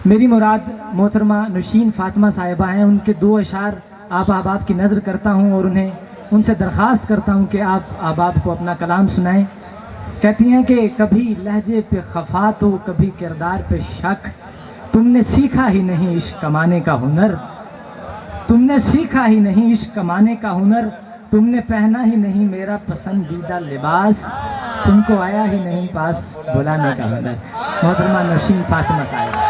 میری مراد محترمہ نوشین فاطمہ صاحبہ ہیں، ان کے 2 اشعار آپ احباب کی نظر کرتا ہوں اور ان سے درخواست کرتا ہوں کہ آپ احباب کو اپنا کلام سنائیں۔ کہتی ہیں کہ کبھی لہجے پہ خفا تو کبھی کردار پہ شک، تم نے سیکھا ہی نہیں عشق کمانے کا ہنر، تم نے سیکھا ہی نہیں عشق کمانے کا ہنر، تم نے پہنا ہی نہیں میرا پسندیدہ لباس، تم کو آیا ہی نہیں پاس بلانے کا ہنر۔ محترمہ نوشین فاطمہ صاحب۔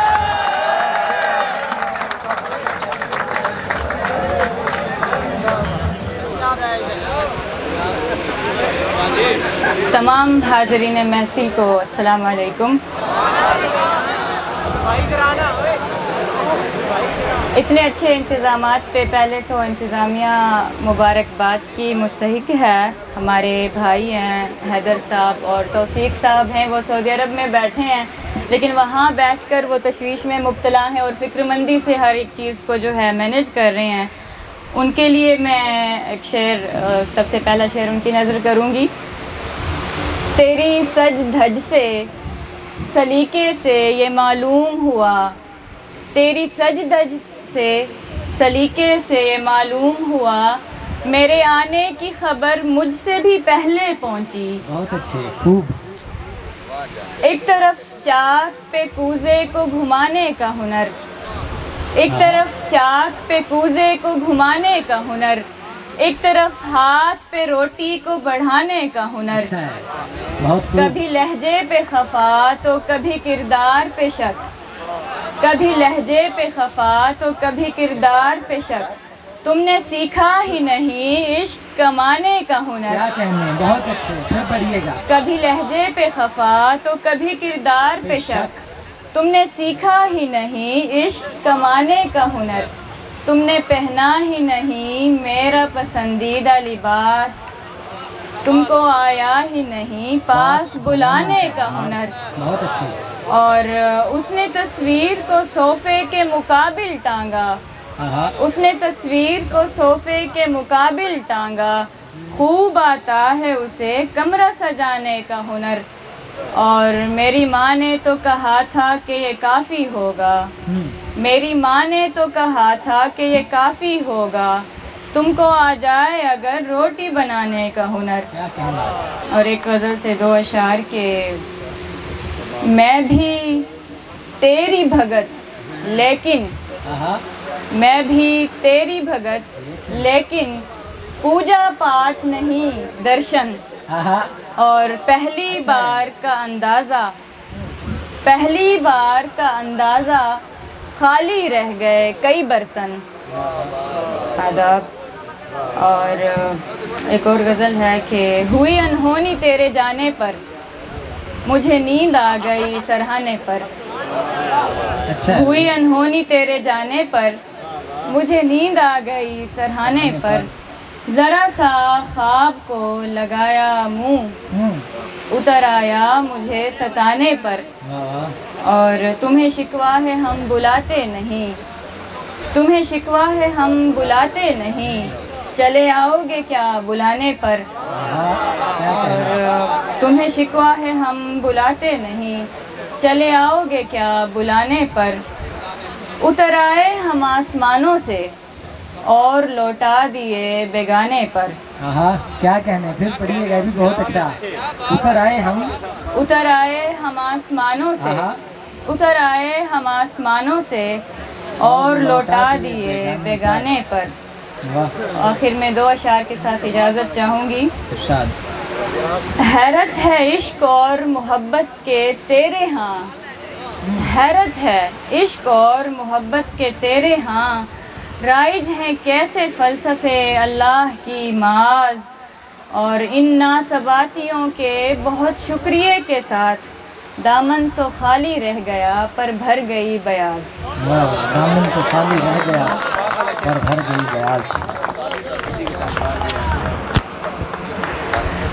تمام حاضرین محفل کو السلام علیکم۔ اتنے اچھے انتظامات پہ پہلے تو انتظامیہ مبارکباد کی مستحق ہے۔ ہمارے بھائی ہیں حیدر صاحب اور توثیق صاحب ہیں، وہ سعودی عرب میں بیٹھے ہیں، لیکن وہاں بیٹھ کر وہ تشویش میں مبتلا ہیں اور فکر مندی سے ہر ایک چیز کو جو ہے مینیج کر رہے ہیں۔ ان کے لیے میں ایک شعر، سب سے پہلا شعر ان کی نظر کروں گی۔ تیری سج دھج سے سلیقے سے یہ معلوم ہوا، تیری سج دھج سے سلیقے سے یہ معلوم ہوا، میرے آنے کی خبر مجھ سے بھی پہلے پہنچی۔ بہت اچھے، خوب۔ ایک طرف چاک پہ کوزے کو گھمانے کا ہنر، ایک طرف چاک پہ کوزے کو گھمانے کا ہنر، ایک طرف ہاتھ پہ روٹی کو بڑھانے کا ہنر، اچھا ہے، بہت خوب۔ کبھی لہجے پہ خفا تو کبھی کردار پہ شک، کبھی لہجے پہ خفا تو کبھی کردار پہ شک، تم نے سیکھا ہی نہیں عشق کمانے کا ہنر۔ کیا کہنے، بہت اچھے، پھر پڑھیے گا۔ کبھی لہجے پہ خفا تو کبھی کردار پہ شک، تم نے سیکھا ہی نہیں عشق کمانے کا ہنر، تم نے پہنا ہی نہیں میرا پسندیدہ لباس، تم کو آیا ہی نہیں پاس بلانے کا ہنر۔ بہت اچھے۔ اور اس نے تصویر کو صوفے کے مقابل ٹانگا، اس نے تصویر کو صوفے کے مقابل ٹانگا، خوب آتا ہے اسے کمرہ سجانے کا ہنر، اور میری ماں نے تو کہا تھا کہ یہ کافی ہوگا، میری ماں نے تو کہا تھا کہ یہ کافی ہوگا، تم کو آ جائے اگر روٹی بنانے کا ہنر۔ اور ایک غزل سے 2 اشعار کے، میں بھی تیری بھگت لیکن، میں بھی تیری بھگت لیکن پوجا پاٹ نہیں درشن، اور پہلی بار کا اندازہ، پہلی بار کا اندازہ خالی رہ گئے کئی برتن۔ آداب۔ اور ایک اور غزل ہے کہ ہوئی انہونی تیرے جانے پر مجھے نیند آ گئی سرہانے پر، ہوئی انہونی تیرے جانے پر مجھے نیند آ گئی سرہانے پر، ذرا سا خواب کو لگایا منہ اتر آیا مجھے ستانے پر، اور تمہیں شکوہ ہے ہم بلاتے نہیں، تمہیں شکوہ ہے ہم بلاتے نہیں، چلے آؤ گے کیا بلانے پر، اور تمہیں شکوہ ہے ہم بلاتے نہیں، چلے آؤ گے کیا بلانے پر، اتر آئے ہم آسمانوں سے اور لوٹا دیے بیگانے پر۔ کیا کہنے، پھر پڑھیے گا بھی، بہت اچھا۔ اتر آئے ہم، اتر آئے ہم آسمانوں سے، اتر آئے ہم آسمانوں سے اور لوٹا دیے بیگانے پر۔ آخر میں 2 اشعار کے ساتھ اجازت چاہوں گی۔ حیرت ہے عشق اور محبت کے تیرے ہاں، حیرت ہے عشق اور محبت کے تیرے ہاں، رائج ہیں کیسے فلسفے اللہ کی معاذ، اور ان ناسباتیوں کے بہت شکریہ کے ساتھ دامن تو خالی رہ گیا پر بھر گئی بیاض۔ دامن تو خالی رہ گیا پر بھر گئی بیاض۔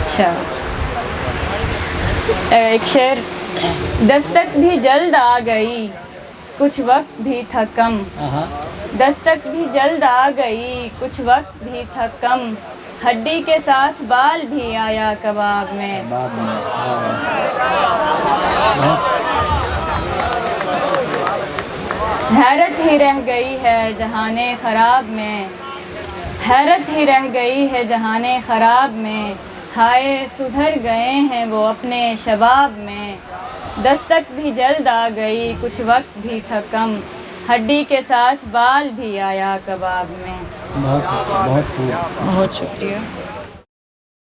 اچھا، ایک شعر، دستک بھی جلد آ گئی کچھ وقت بھی تھا کم، دستک بھی جلد آ گئی کچھ وقت بھی تھا کم، ہڈی کے ساتھ بال بھی آیا کباب میں۔ حیرت ہی رہ گئی ہے جہان خراب میں، حیرت ہی رہ گئی ہے جہان خراب میں، ہائے سدھر گئے ہیں وہ اپنے شباب میں، دستک بھی جلد آ گئی کچھ وقت بھی تھا کم، ہڈی کے ساتھ بال بھی آیا کباب میں۔ بہت اچھا، بہت خوب۔ بہت شکریہ۔